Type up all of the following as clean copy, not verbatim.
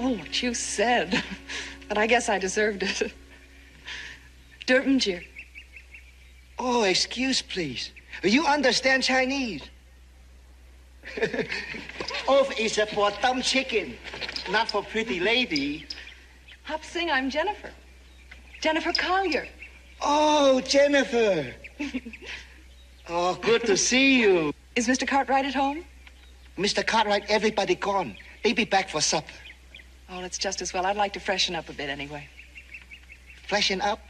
Oh, what you said. But I guess I deserved it. Durbanjir. Oh, excuse, please. You understand Chinese? Oath is for dumb chicken, not for pretty lady. Hop Sing, I'm Jennifer. Jennifer Collier. Oh, Jennifer. Oh, good to see you. Is Mr. Cartwright at home? Mr. Cartwright, everybody gone. They be back for supper. Oh, it's just as well. I'd like to freshen up a bit anyway. Freshen up?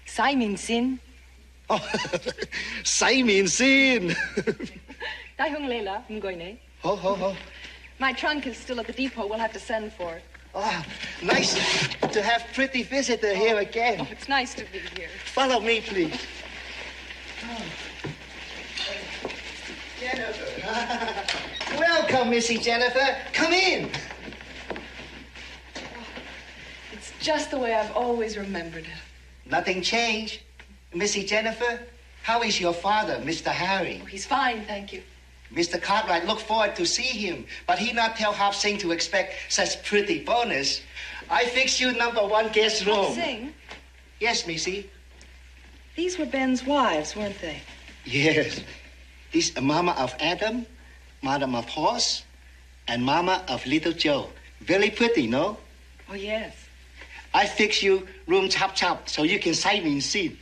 Sai Min Sin. Oh, Sai Min Sin. Dai Hung Leila, Ngoine. Ho, ho, ho. My trunk is still at the depot. We'll have to send for it. Oh, nice to have pretty visitor here again. Oh, it's nice to be here. Follow me, please. Oh. Jennifer. Welcome, Missy Jennifer. Come in. It's just the way I've always remembered it. Nothing changed. Missy Jennifer, how is your father, Mr. Harry? Oh, he's fine, thank you. Mr. Cartwright look forward to see him, but he not tell Hop Sing to expect such pretty bonus. I fix you #1 guest room. Hop Sing? Yes, Missy. These were Ben's wives, weren't they? Yes. This Mama of Adam, Madam of Horse, and Mama of Little Joe. Very pretty, no? Oh, yes. I fix you room chop so you can sight me see.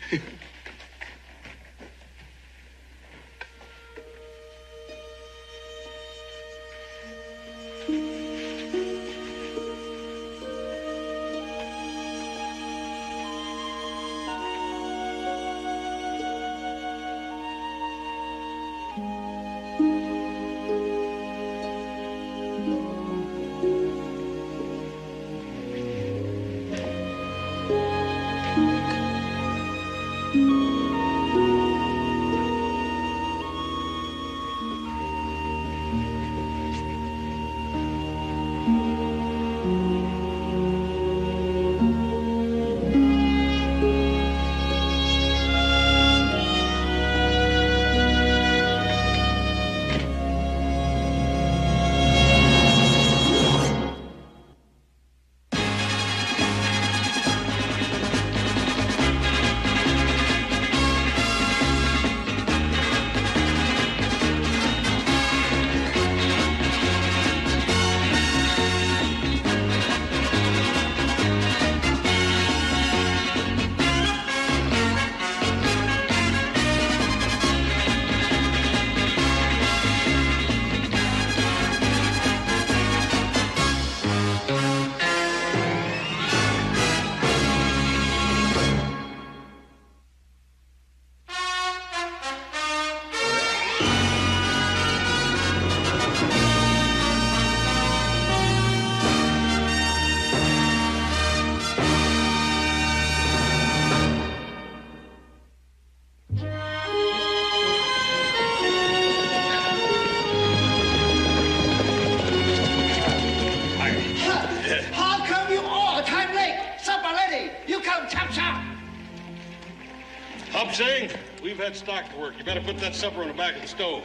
Had stock to work. You better put that supper on the back of the stove.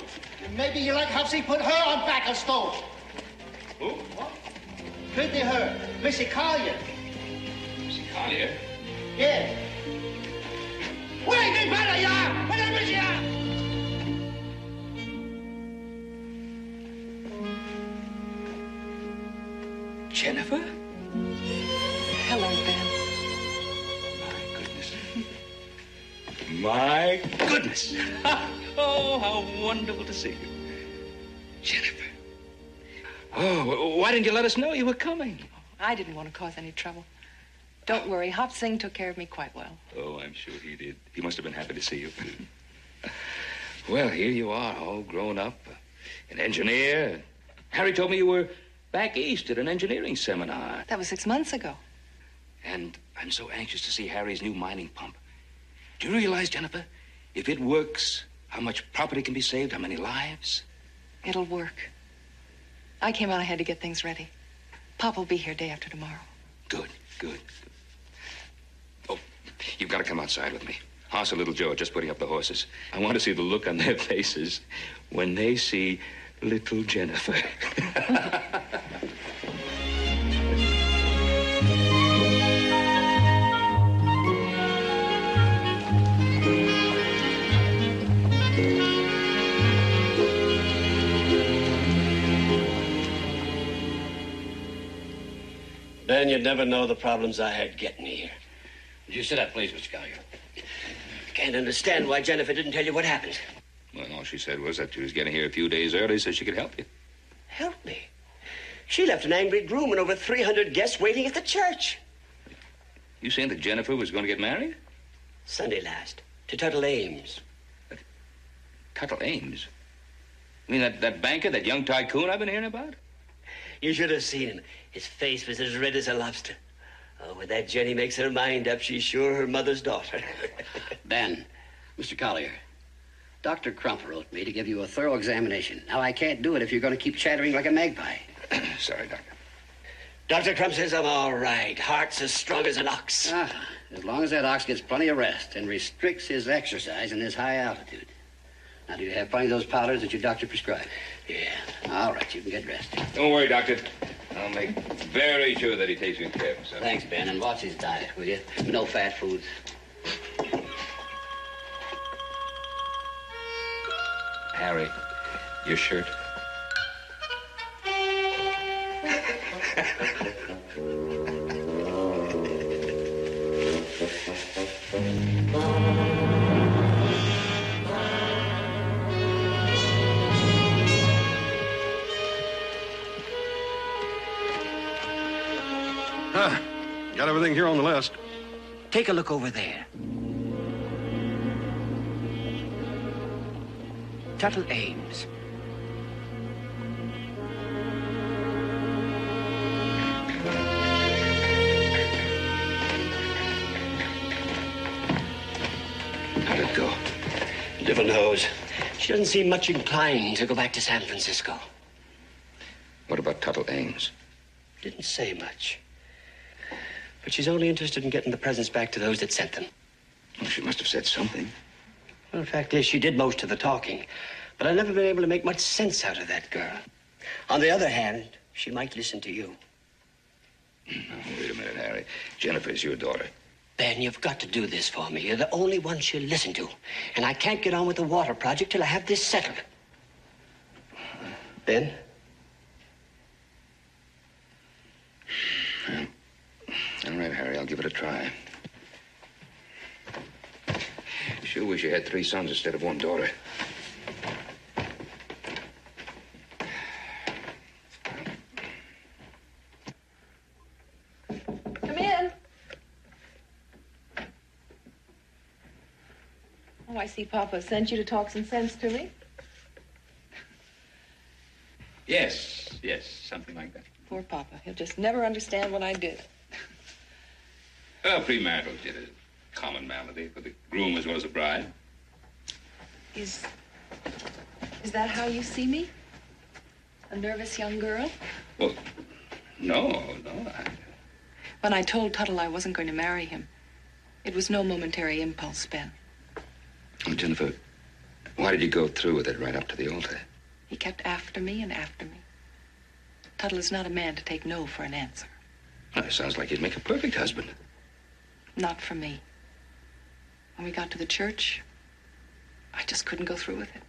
Maybe you like Hopsy put her on back of stove. Who? What? Pretty her. Missy Collier. Missy Collier? Yeah. Wait, they better, yeah! Whatever, yeah! Jennifer? Hello, Ben. My goodness. Oh, how wonderful to see you. Jennifer. Oh, why didn't you let us know you were coming? I didn't want to cause any trouble. Don't worry, Hop Sing took care of me quite well. Oh, I'm sure he did. He must have been happy to see you. Well, here you are, all grown up, an engineer. Harry told me you were back east at an engineering seminar. That was 6 months ago. And I'm so anxious to see Harry's new mining pump. Do you realize, Jennifer, if it works, how much property can be saved, how many lives? It'll work. I came out, I had to get things ready. Pop will be here day after tomorrow. Good, good. Oh, you've got to come outside with me. Hoss and Little Joe are just putting up the horses. I want to see the look on their faces when they see little Jennifer. Ben, you'd never know the problems I had getting here. Would you sit up, please, Mr. Collier? I can't understand why Jennifer didn't tell you what happened. Well, all she said was that she was getting here a few days early so she could help you. Help me? She left an angry groom and over 300 guests waiting at the church. You saying that Jennifer was going to get married? Sunday last, to Tuttle Ames. Tuttle Ames? You mean that banker, that young tycoon I've been hearing about? You should have seen him. His face was as red as a lobster. Oh, when that Jenny makes her mind up, she's sure her mother's daughter. Ben, Mr. Collier, Dr. Crump wrote me to give you a thorough examination. Now, I can't do it if you're going to keep chattering like a magpie. Sorry, Doctor. Dr. Crump says I'm all right. Heart's as strong as an ox. As long as that ox gets plenty of rest and restricts his exercise in this high altitude. Now, do you have plenty of those powders that your doctor prescribed? Yeah. All right, you can get dressed. Don't worry, Doctor. I'll make very sure that he takes good care of himself. Thanks, Ben, and watch his diet, will you? No fat foods. Harry, your shirt. Got everything here on the list. Take a look over there. Tuttle Ames. How'd it go? Devil knows. She doesn't seem much inclined to go back to San Francisco. What about Tuttle Ames? Didn't say much. But she's only interested in getting the presents back to those that sent them. Well, she must have said something. Well, the fact is, she did most of the talking. But I've never been able to make much sense out of that girl. On the other hand, she might listen to you. Oh, wait a minute, Harry. Jennifer's your daughter. Ben, you've got to do this for me. You're the only one she'll listen to. And I can't get on with the water project till I have this settled. Ben? All right, Harry, I'll give it a try. Sure wish you had 3 sons instead of 1 daughter. Come in. Oh, I see Papa sent you to talk some sense to me. Yes, something like that. Poor Papa. He'll just never understand what I did. Well, premarital is a common malady for the groom as well as the bride. Is that how you see me? A nervous young girl? Well, no. When I told Tuttle I wasn't going to marry him, it was no momentary impulse, Ben. Oh, Jennifer, why did you go through with it right up to the altar? He kept after me and after me. Tuttle is not a man to take no for an answer. Well, it sounds like he'd make a perfect husband. Not for me. When we got to the church, I just couldn't go through with it.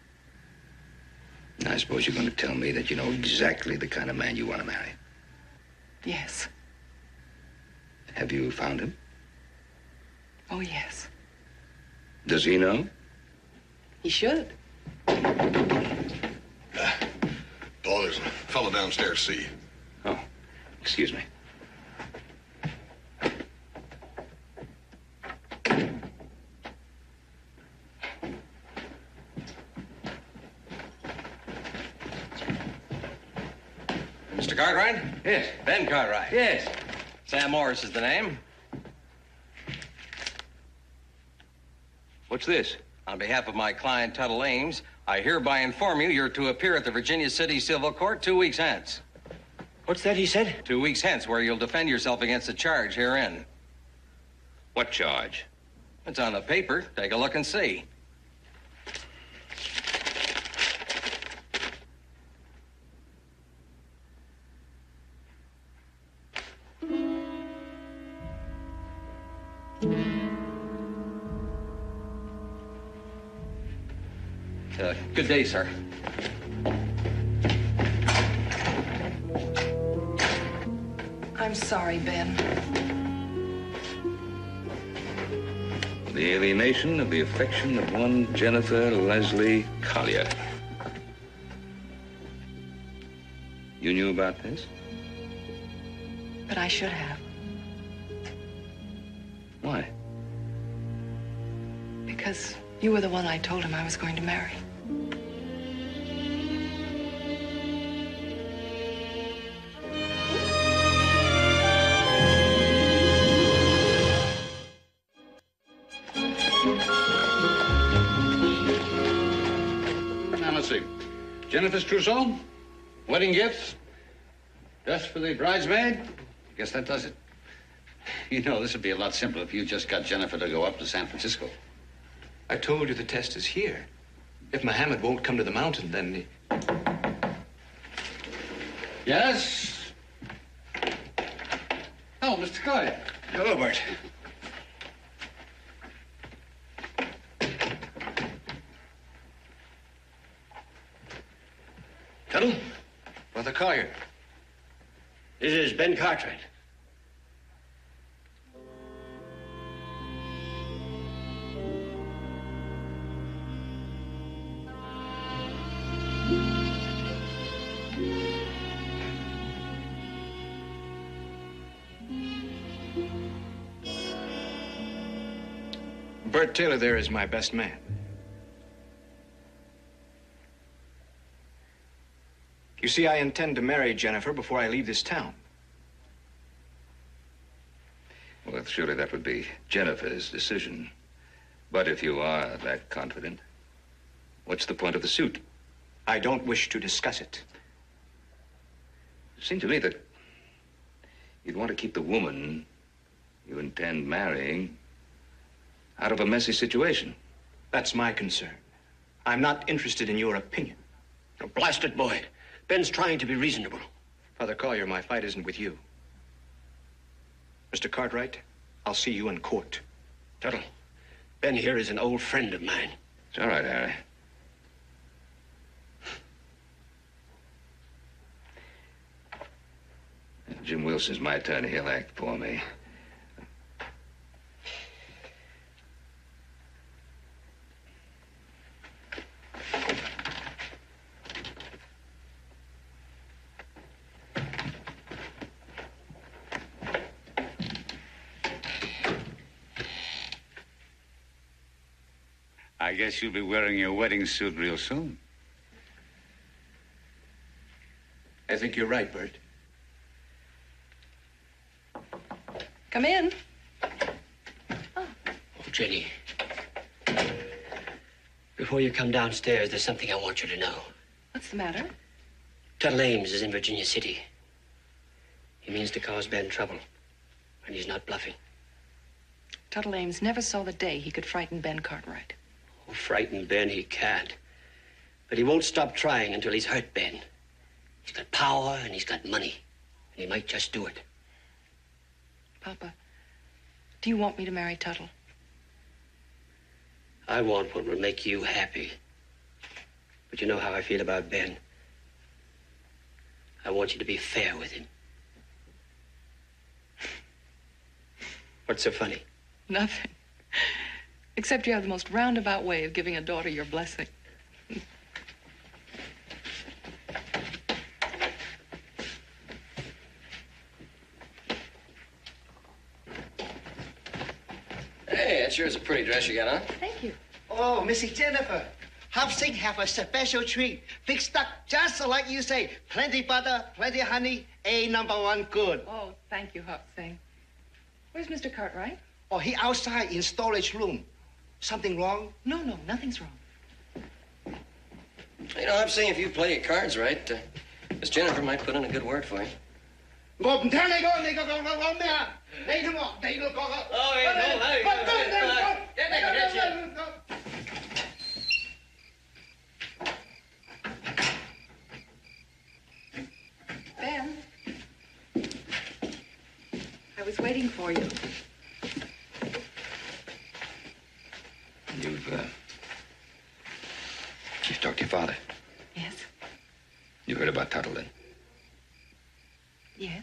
I suppose you're going to tell me that you know exactly the kind of man you want to marry. Yes. Have you found him? Oh, yes. Does he know? He should. Paul, there's a fellow downstairs to see you. Oh, excuse me. Mr. Cartwright? Yes. Ben Cartwright. Yes. Sam Morris is the name. What's this? On behalf of my client, Tuttle Ames, I hereby inform you you're to appear at the Virginia City Civil Court 2 weeks hence. What's that he said? 2 weeks hence, where you'll defend yourself against the charge herein. What charge? It's on the paper. Take a look and see. Good day, sir. I'm sorry, Ben. The alienation of the affection of one Jennifer Leslie Collier. You knew about this? But I should have. Why? Because you were the one I told him I was going to marry. Now, let's see. Jennifer's trousseau, wedding gifts, dress for the bridesmaid. Guess that does it. You know, this would be a lot simpler if you just got Jennifer to go up to San Francisco. I told you the test is here. If Mohammed won't come to the mountain, then he... Yes? Oh, Mr. Collier. Hello, Bert. Tuttle? Brother Collier. This is Ben Cartwright. Bert Taylor there is my best man. You see, I intend to marry Jennifer before I leave this town. Well, surely that would be Jennifer's decision. But if you are that confident, what's the point of the suit? I don't wish to discuss it. It seemed to me that you'd want to keep the woman you intend marrying out of a messy situation. That's my concern. I'm not interested in your opinion. Oh, blast it, boy. Ben's trying to be reasonable. Father Collier, my fight isn't with you. Mr. Cartwright, I'll see you in court. Tuttle, Ben here is an old friend of mine. It's all right, Harry. Jim Wilson's my attorney. He'll act for me. I guess you'll be wearing your wedding suit real soon. I think you're right, Bert. Come in. Oh, Jenny. Before you come downstairs, there's something I want you to know. What's the matter? Tuttle Ames is in Virginia City. He means to cause Ben trouble, and he's not bluffing. Tuttle Ames never saw the day he could frighten Ben Cartwright. Oh, frighten Ben he can't. But he won't stop trying until he's hurt Ben. He's got power and he's got money. And he might just do it. Papa, do you want me to marry Tuttle? I want what will make you happy. But you know how I feel about Ben. I want you to be fair with him. What's so funny? Nothing. Except you have the most roundabout way of giving a daughter your blessing. Hey, that sure is a pretty dress you got on. Thank you. Oh, Missy Jennifer, Hopsing have a special treat. Fixed up just like you say. Plenty butter, plenty honey, A1 good. Oh, thank you, Hop Sing. Where's Mr. Cartwright? Oh, he outside in storage room. Something wrong? No, nothing's wrong. You know, I'm saying if you play your cards right, Miss Jennifer might put in a good word for you. Oh, Ben, I was waiting for you. You've talked to your father. Yes? You heard about Tuttle then? Yes.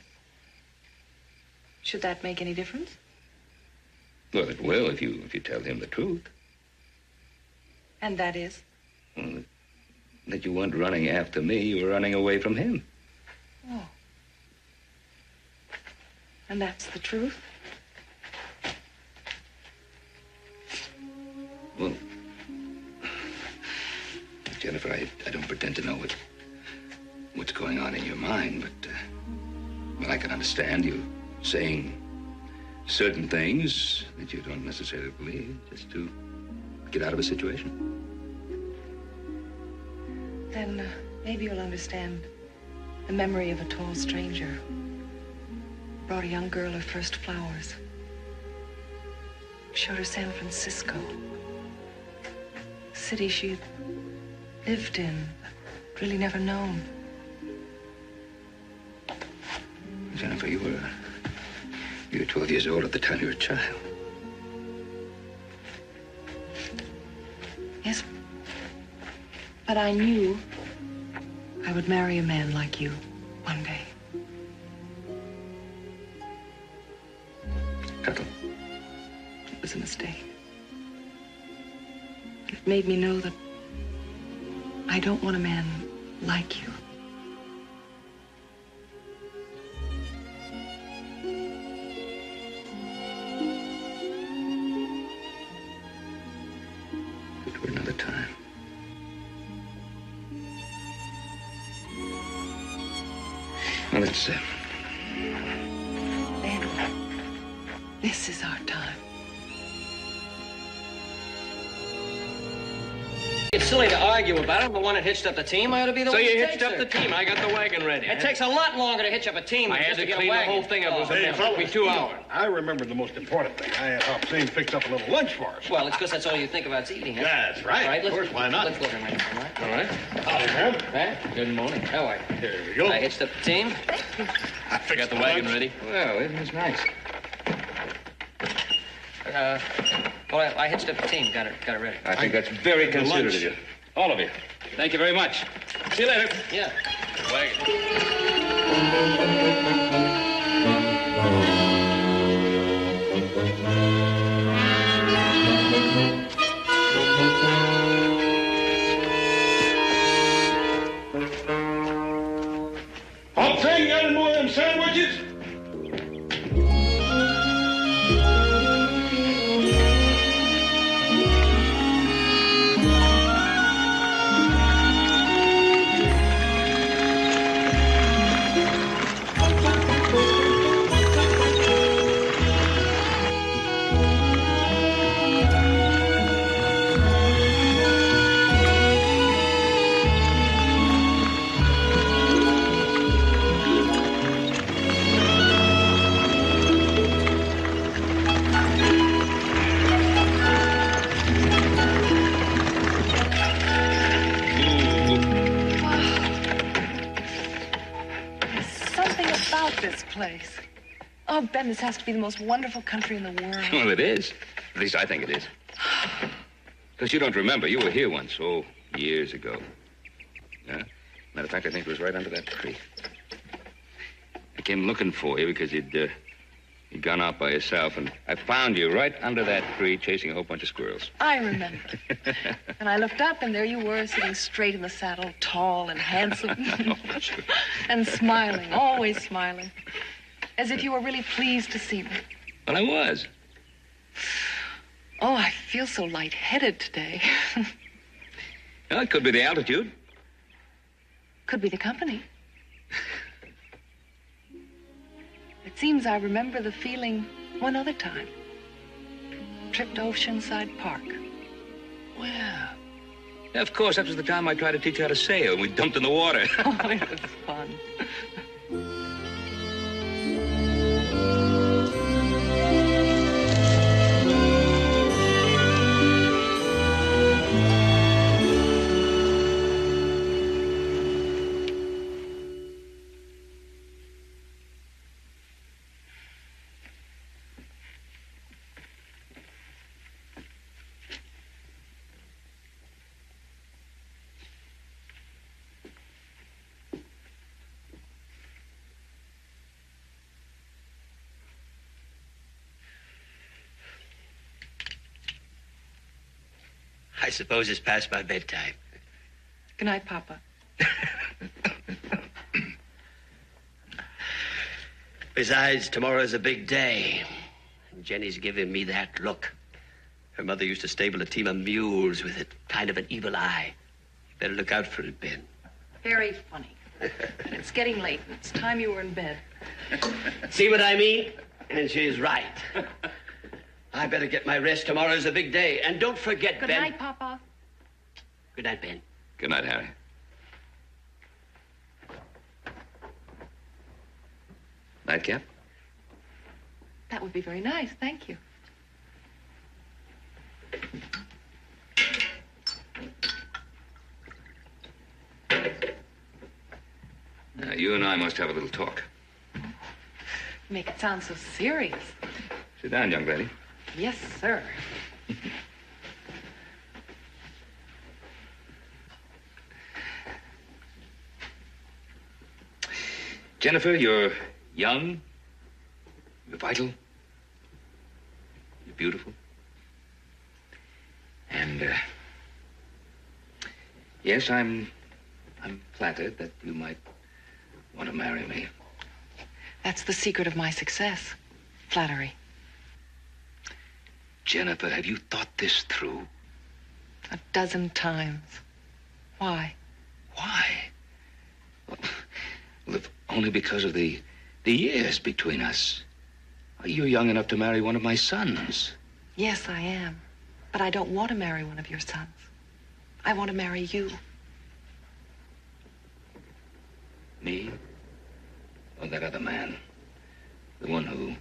Should that make any difference? Well, it will if you tell him the truth. And that is? Well, that you weren't running after me, you were running away from him. Oh. And that's the truth? Well, Jennifer, I don't pretend to know what's going on in your mind, but, well, I can understand you saying certain things that you don't necessarily believe just to get out of a situation. Then maybe you'll understand the memory of a tall stranger brought a young girl her first flowers. Showed her San Francisco, a city she'd lived in, but really never known. Jennifer, you were 12 years old at the time you were a child. Yes, but I knew I would marry a man like you one day. Tuttle. It was a mistake. It made me know that I don't want a man like you. Good for another time. Well, it's, Then, this is our time. It's silly to argue about it. I'm the one that hitched up the team. I ought to be the So one you that hitched takes up it. the team. I got the wagon ready. It takes a lot longer to hitch up a team I than had just to get a clean the wagon. whole thing up. It was Hey, it took me fellas, 2 hours. I remember the most important thing. I had Hopsine fix up a little lunch for us. Well, it's because that's all you think about is eating, huh? That's right. All right, Of course, why not? Let's look at it, all right? All right. Howdy, man. Right? Good morning. How are you? Here we go. I hitched up the team. I fixed Got the wagon lunch. ready? Well, it was nice. Well, I hitched up the team. Got it ready. I think that's very The considerate lunch. of you. All of you. Thank you very much. See you later. Yeah. Wagon. Hopsine, got any more of them sandwiches? Something about this place. Oh, Ben, this has to be the most wonderful country in the world. well, it is. At least I think it is. Because you don't remember. You were here once, years ago. Yeah? Matter of fact, I think it was right under that tree. I came looking for you because you'd gone out by yourself, and I found you right under that tree chasing a whole bunch of squirrels. I remember. And I looked up, and there you were, sitting straight in the saddle, tall and handsome. And smiling, always smiling. As if you were really pleased to see me. Well, I was. Oh, I feel so lightheaded today. Well, it could be the altitude. Could be the company. It seems I remember the feeling one other time. Trip to Oceanside Park. Well, of course, that was the time I tried to teach you how to sail, and we dumped in the water. Oh, it was fun. suppose it's past my bedtime. Good night, Papa. Besides, tomorrow's a big day. And Jenny's giving me that look. Her mother used to stable a team of mules with it, kind of an evil eye. You better look out for it, Ben. Very funny. And it's getting late, and it's time you were in bed. See what I mean? And she's right. I better get my rest. Tomorrow's a big day. And don't forget, Good Ben. night, Papa. Good night, Ben. Good night, Harry. Nightcap? That would be very nice. Thank you. Now, you and I must have a little talk. Make it sound so serious. Sit down, young lady. Yes, sir. Jennifer, you're young, you're vital, you're beautiful. And, yes, I'm flattered that you might want to marry me. That's the secret of my success. Flattery. Jennifer, have you thought this through? 12 times. Why? Why? Well, if only because of the years between us. You're young enough to marry one of my sons. Yes, I am. But I don't want to marry one of your sons. I want to marry you. Me? Or that other man? The one who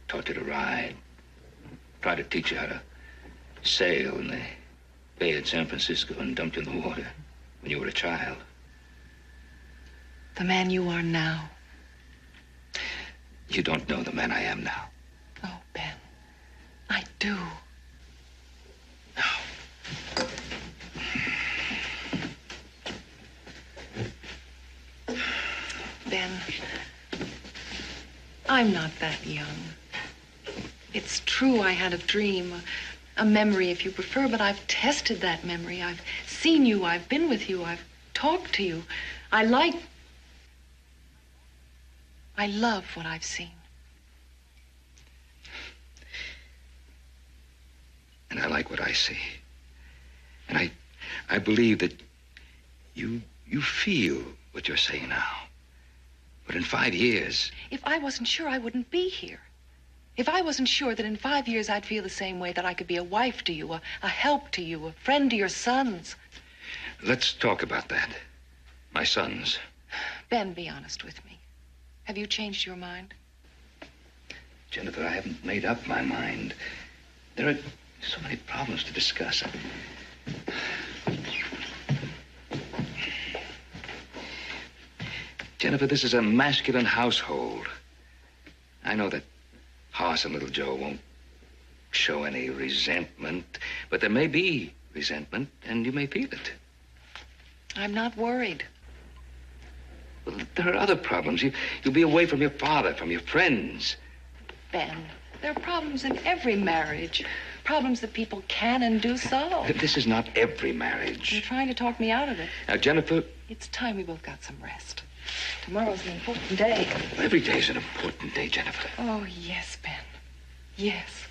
taught you to ride, tried to teach you how to sail in the bay at San Francisco and dumped you in the water when you were a child. The man you are now. You don't know the man I am now. Oh, Ben, I do. Ben, I'm not that young. It's true I had a dream, a memory if you prefer, but I've tested that memory. I've seen you, I've been with you, I've talked to you. I love what I've seen. And I like what I see. And I believe that you feel what you're saying now. But in 5 years... If I wasn't sure, I wouldn't be here. If I wasn't sure that in 5 years I'd feel the same way, that I could be a wife to you, a help to you, a friend to your sons. Let's talk about that. My sons. Ben, be honest with me. Have you changed your mind? Jennifer, I haven't made up my mind. There are so many problems to discuss. Jennifer, this is a masculine household. I know that Hoss and little Joe won't show any resentment, but there may be resentment, and you may feel it. I'm not worried. Well, there are other problems. You'll be away from your father, from your friends. Ben, there are problems in every marriage. Problems that people can and do solve. This is not every marriage. You're trying to talk me out of it. Now, Jennifer... It's time we both got some rest. Tomorrow's an important day. Every day's an important day, Jennifer. Oh, yes, Ben. Yes.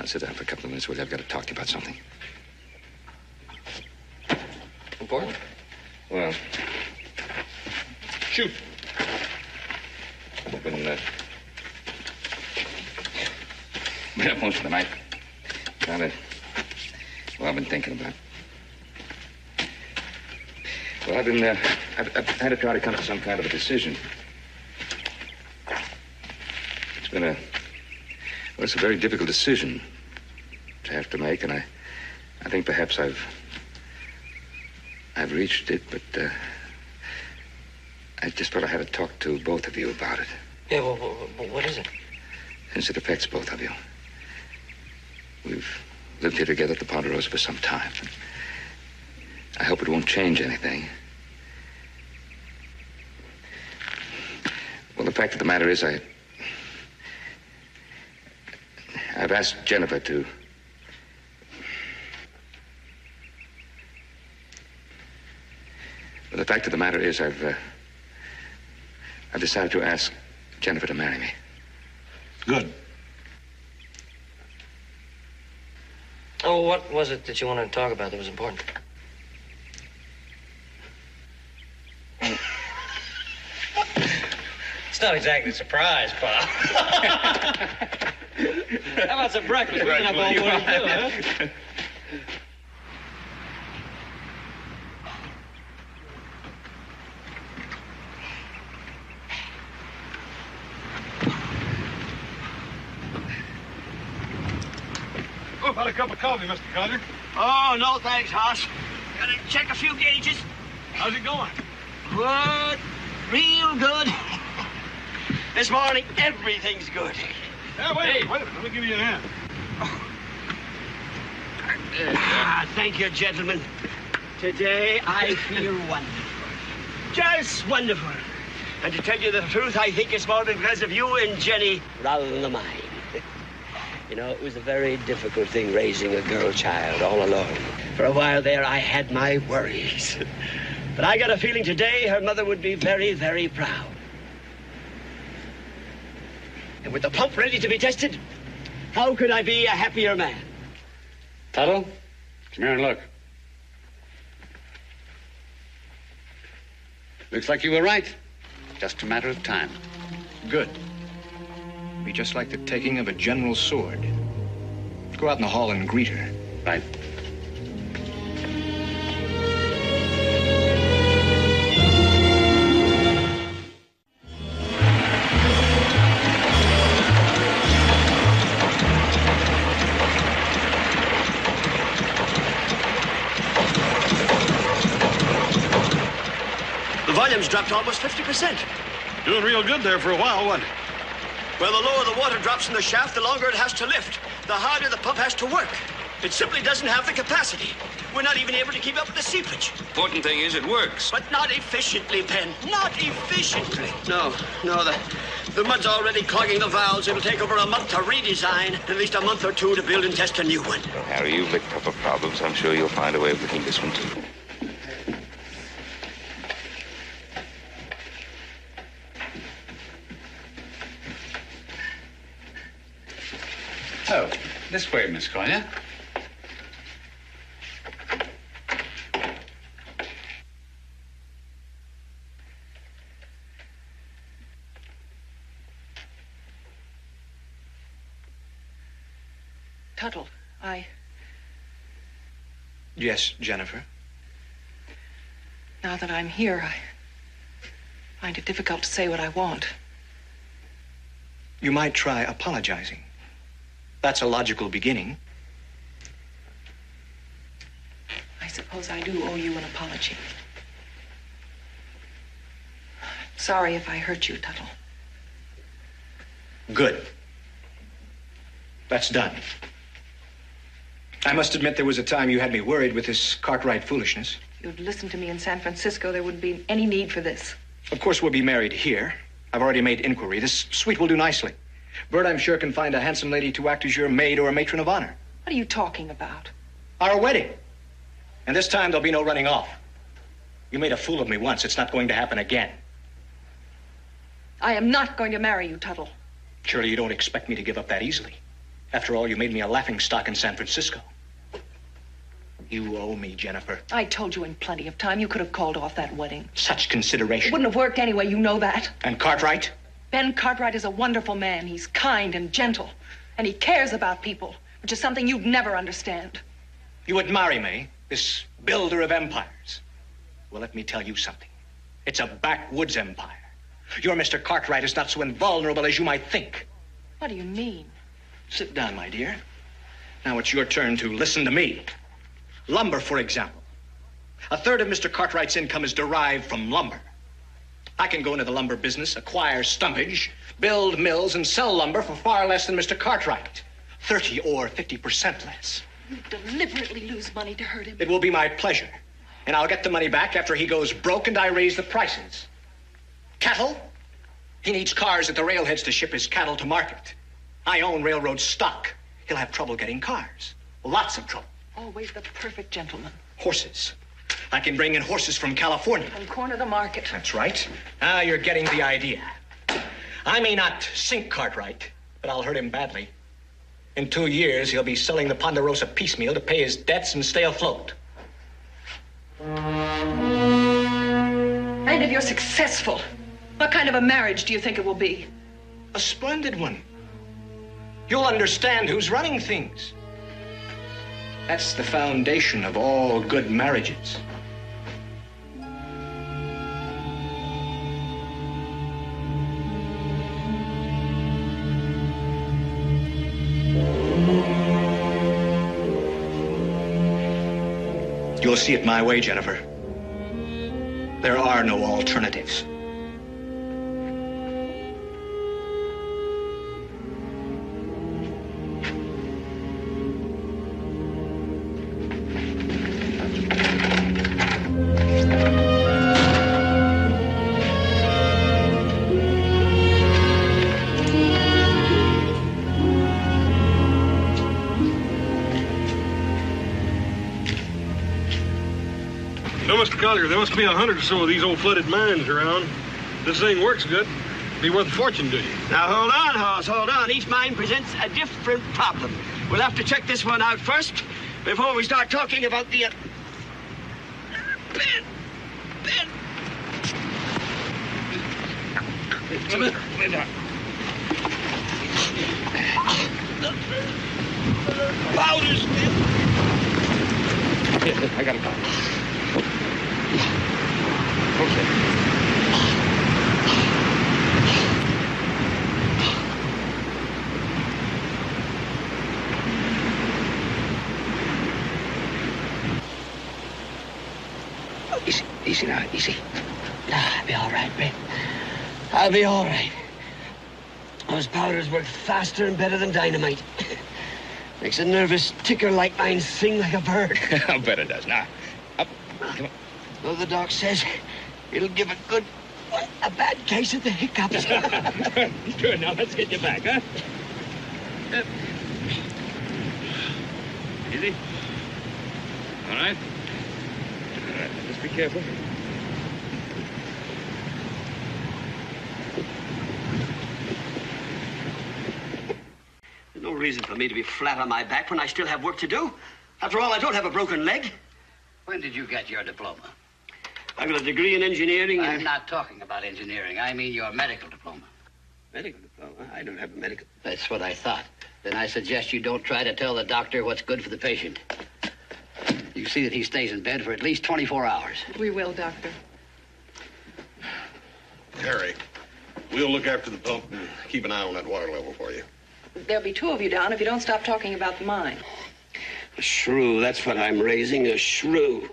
sit down for a couple of minutes, will you? I've got to talk to you about something. Important? Well, Shoot. I've been up most of the night. I've been thinking about it. Well, I've had to try to come to some kind of a decision. It's a very difficult decision to have to make, and I think perhaps I've reached it, but I just thought I had to talk to both of you about it. Yeah, well, what is it? Since it affects both of you. We've lived here together at the Ponderosa for some time. I hope it won't change anything. Well, the fact of the matter is I've asked Jennifer to... Well, the fact of the matter is I've decided to ask Jennifer to marry me. Good. Oh, what was it that you wanted to talk about that was important? It's not exactly a surprise, pal. How about some breakfast? We've been up all morning, too, huh? Oh, about a cup of coffee, Mr. Carter. Oh, no, thanks, Hoss. Gotta check a few gauges. How's it going? Good. Real good. This morning, everything's good. Yeah, wait. Let me give you a hand. Thank you, gentlemen. Today, I feel wonderful. Just wonderful. And to tell you the truth, I think it's more because of you and Jenny rather than mine. You know, it was a very difficult thing raising a girl child all alone. For a while there, I had my worries. But I got a feeling today her mother would be very, very proud. And with the pump ready to be tested, how could I be a happier man? Tuttle, come here and look. Looks like you were right. Just a matter of time. Good. Be just like the taking of a general's sword. Go out in the hall and greet her. Right. The volume's dropped almost 50%. Doing real good there for a while, wasn't it? Well, the lower the water drops in the shaft, the longer it has to lift. The harder the pump has to work. It simply doesn't have the capacity. We're not even able to keep up with the seepage. Important thing is it works. But not efficiently, Ben. Not efficiently. No, the mud's already clogging the valves. It'll take over a month to redesign, at least a month or two to build and test a new one. Well, Harry, you've licked up a problem, so I'm sure you'll find a way of licking this one, too. Oh, this way, Miss Collier. Tuttle, Yes, Jennifer. now that I'm here, I find it difficult to say what I want. You might try apologizing. That's a logical beginning. I suppose I do owe you an apology. Sorry if I hurt you, Tuttle. Good. That's done. I must admit there was a time you had me worried with this Cartwright foolishness. If you'd listened to me in San Francisco, there wouldn't be any need for this. Of course, we'll be married here. I've already made inquiry. This suite will do nicely. Bert, I'm sure, can find a handsome lady to act as your maid or a matron of honor. What are you talking about? Our wedding. And this time there'll be no running off. You made a fool of me once. It's not going to happen again. I am not going to marry you, Tuttle. Surely you don't expect me to give up that easily. After all, you made me a laughingstock in San Francisco. You owe me, Jennifer. I told you in plenty of time you could have called off that wedding. Such consideration. It wouldn't have worked anyway, you know that. And Cartwright? Ben Cartwright is a wonderful man. He's kind and gentle. And he cares about people, which is something you'd never understand. You would marry me, this builder of empires. Well, let me tell you something. It's a backwoods empire. Your Mr. Cartwright is not so invulnerable as you might think. What do you mean? Sit down, my dear. Now it's your turn to listen to me. Lumber, for example. A third of Mr. Cartwright's income is derived from lumber. I can go into the lumber business, acquire stumpage, build mills, and sell lumber for far less than Mr. Cartwright. 30 or 50% less. You deliberately lose money to hurt him. It will be my pleasure. And I'll get the money back after he goes broke and I raise the prices. Cattle? He needs cars at the railheads to ship his cattle to market. I own railroad stock. He'll have trouble getting cars. Lots of trouble. Always the perfect gentleman. Horses. I can bring in horses from California. And corner the market. That's right. Now you're getting the idea. I may not sink Cartwright, but I'll hurt him badly. In 2 years, he'll be selling the Ponderosa piecemeal to pay his debts and stay afloat. And if you're successful, what kind of a marriage do you think it will be? A splendid one. You'll understand who's running things. That's the foundation of all good marriages. You'll see it my way, Jennifer. There are no alternatives. Mr. Collier, there must be 100 or so of these old flooded mines around. This thing works good. Be worth a fortune to you. Now, hold on, Hoss, hold on. Each mine presents a different problem. We'll have to check this one out first before we start talking about the... Ben! Powders, I got a call. Easy now, easy. I'll be all right, Ben. I'll be all right. Those powders work faster and better than dynamite. Makes a nervous ticker like mine sing like a bird. I'll bet it does. Now, up. Come on. Though the doc says it'll give a bad case of the hiccups. Good. Now let's get you back, huh? Easy. All right. All right. Just be careful. There's no reason for me to be flat on my back when I still have work to do. After all, I don't have a broken leg. When did you get your diploma? I've got a degree in engineering. I'm not talking about engineering. I mean your medical diploma. Medical diploma? I don't have a medical... That's what I thought. Then I suggest you don't try to tell the doctor what's good for the patient. You see that he stays in bed for at least 24 hours. We will, Doctor. Harry, we'll look after the pump and keep an eye on that water level for you. There'll be 2 of you down if you don't stop talking about the mine. A shrew, that's what I'm raising, a shrew.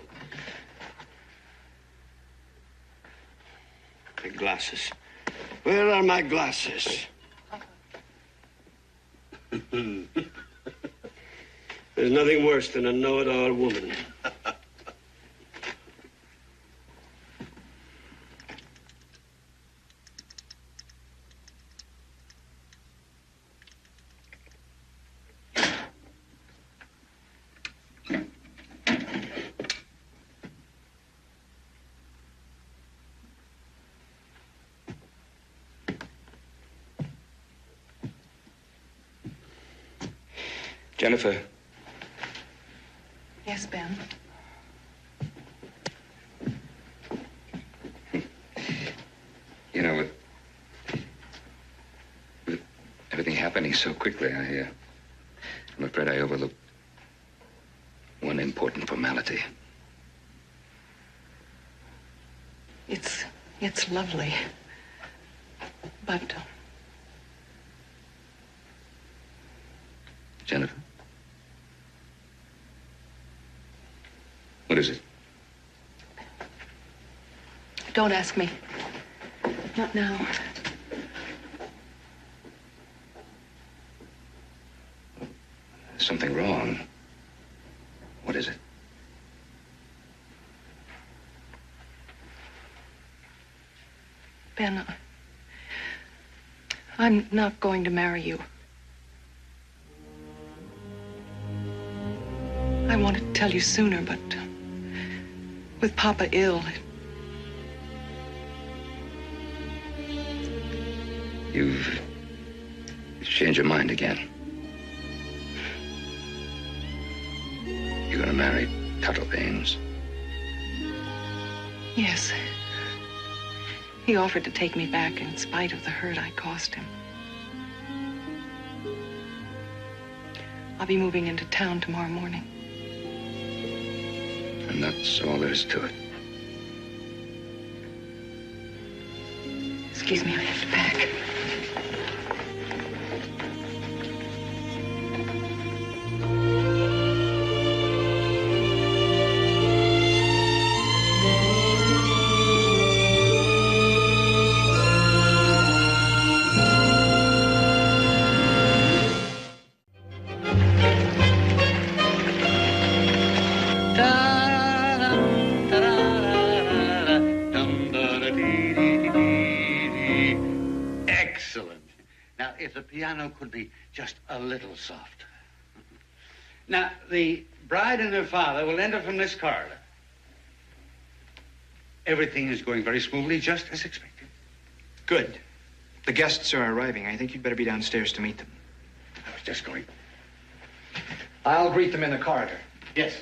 My glasses. Where are my glasses? There's nothing worse than a know-it-all woman. Jennifer. Yes, Ben. You know, with everything happening so quickly, I'm afraid I overlooked one important formality. It's lovely. But... Jennifer? What is it? Don't ask me. Not now. There's something wrong. What is it? Ben, I'm not going to marry you. I wanted to tell you sooner, but with Papa ill, You've changed your mind again. You're gonna marry Tuttle Ames. Yes. He offered to take me back in spite of the hurt I caused him. I'll be moving into town tomorrow morning. And that's all there is to it. Excuse me, I have to pack. Piano could be just a little softer. Now, the bride and her father will enter from this corridor. Everything is going very smoothly, just as expected. Good. The guests are arriving. I think you'd better be downstairs to meet them. I was just going. I'll greet them in the corridor. Yes.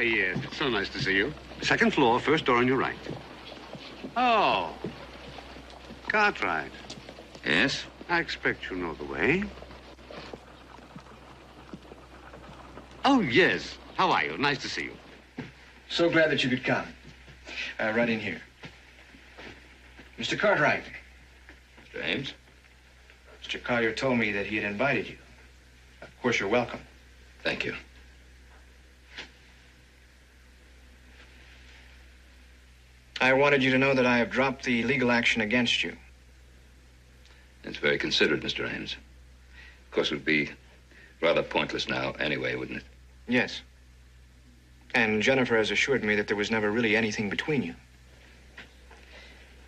Yes, it's so nice to see you. Second floor, first door on your right. Oh, Cartwright. Yes? I expect you know the way. Oh, yes. How are you? Nice to see you. So glad that you could come. Right in here. Mr. Cartwright. Mr. Ames? Mr. Collier told me that he had invited you. Of course, you're welcome. Thank you. I wanted you to know that I have dropped the legal action against you. It's very considerate, Mr. Ames. Of course, it would be rather pointless now anyway, wouldn't it? Yes. And Jennifer has assured me that there was never really anything between you.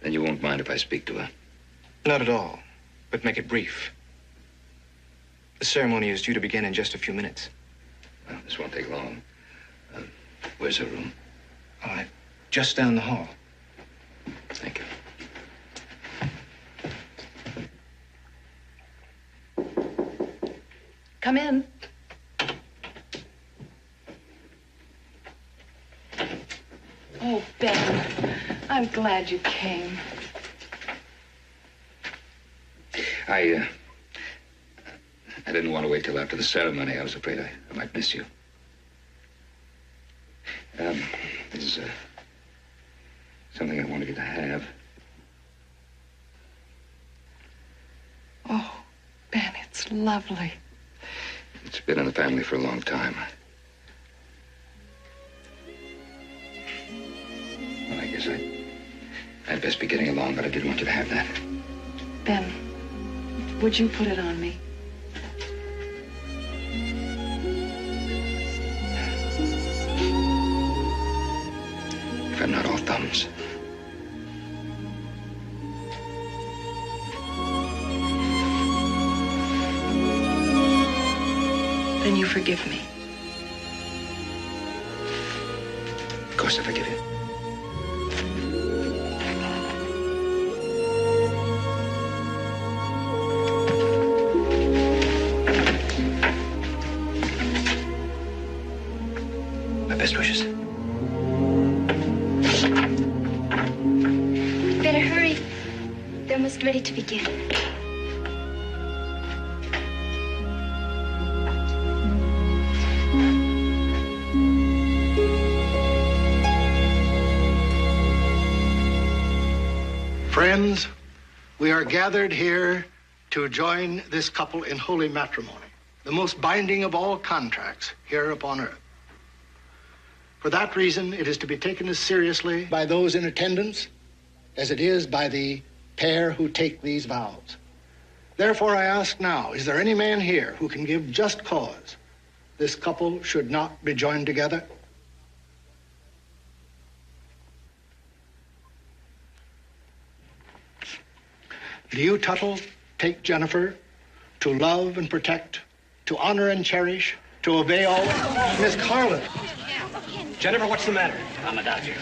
Then you won't mind if I speak to her? Not at all, but make it brief. The ceremony is due to begin in just a few minutes. Well, this won't take long. Where's her room? Just down the hall. Thank you. Come in. Oh, Ben, I'm glad you came. I didn't want to wait till after the ceremony. I was afraid I might miss you. This is something I wanted you to have. Oh, Ben, it's lovely. It's been in the family for a long time. Well, I guess I'd best be getting along, but I did want you to have that. Ben, would you put it on me? If I'm not all thumbs. Then you forgive me. Of course I forgive you. My best wishes. Better hurry. They're almost ready to begin. Friends, we are gathered here to join this couple in holy matrimony, the most binding of all contracts here upon earth. For that reason, it is to be taken as seriously by those in attendance as it is by the pair who take these vows. Therefore, I ask now, is there any man here who can give just cause this couple should not be joined together? Do you, Tuttle, take Jennifer to love and protect, to honor and cherish, to obey all? Miss Carlin. Jennifer, what's the matter? I'm a doctor.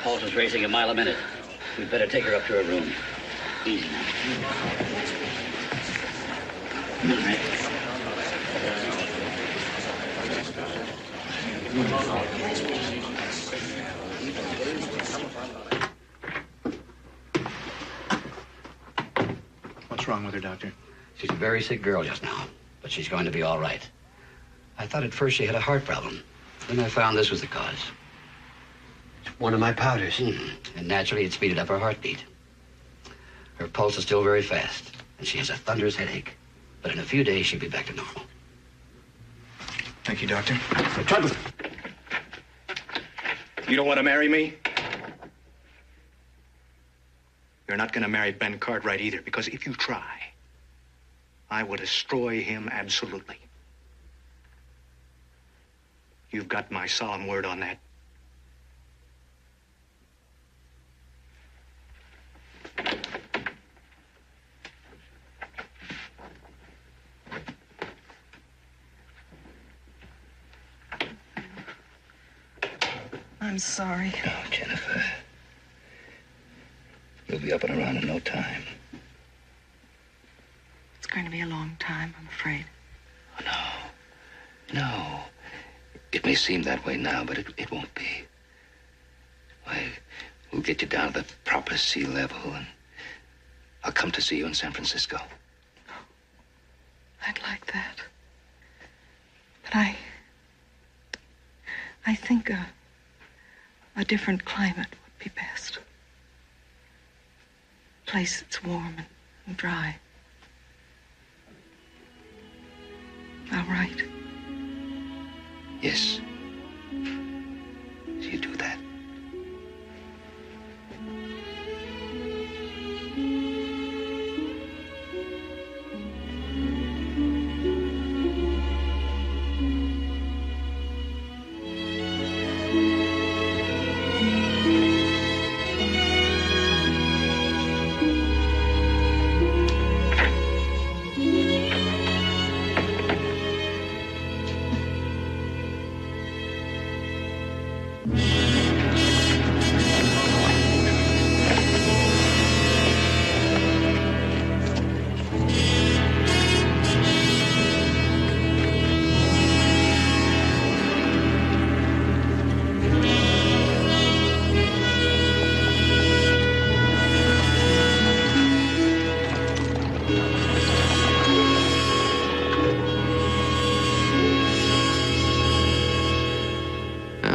Pulse is racing a mile a minute. We'd better take her up to her room. Easy now. All right. What's wrong with her, Doctor? She's a very sick girl just now, but she's going to be all right. I thought at first she had a heart problem. Then I found this was the cause. One of my powders. And naturally, it speeded up her heartbeat. Her pulse is still very fast, and she has a thunderous headache. But in a few days, she'll be back to normal. Thank you, Doctor. Tuttle. You don't want to marry me? You're not going to marry Ben Cartwright either, because if you try, I will destroy him absolutely. You've got my solemn word on that. I'm sorry. Oh, Jennifer. You'll be up and around in no time. It's going to be a long time, I'm afraid. Oh, no. It may seem that way now, but it won't be. Why, we'll get you down to the proper sea level, and I'll come to see you in San Francisco. I'd like that. But I think a different climate would be best. A place that's warm and dry. All right. Yes. You do that.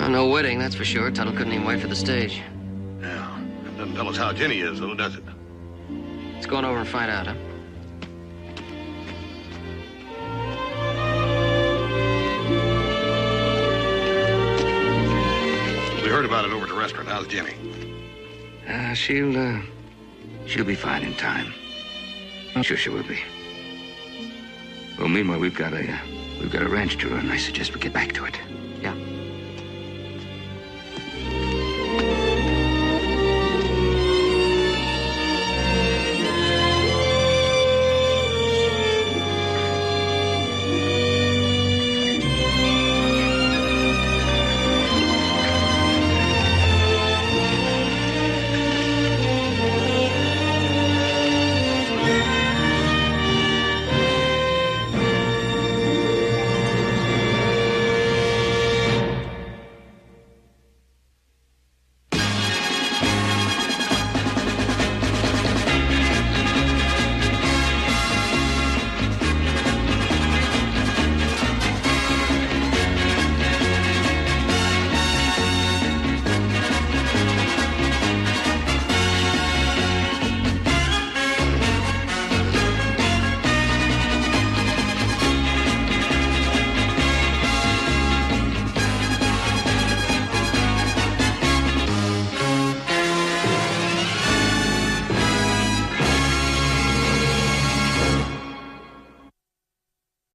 No wedding, that's for sure. Tuttle couldn't even wait for the stage. Yeah. It doesn't tell us how Jenny is, though, does it? Let's go on over and find out, huh? We heard about it over at the restaurant. How's Jenny? She'll be fine in time. I'm sure she will be. Well, meanwhile, we've got a ranch to run. I suggest we get back to it.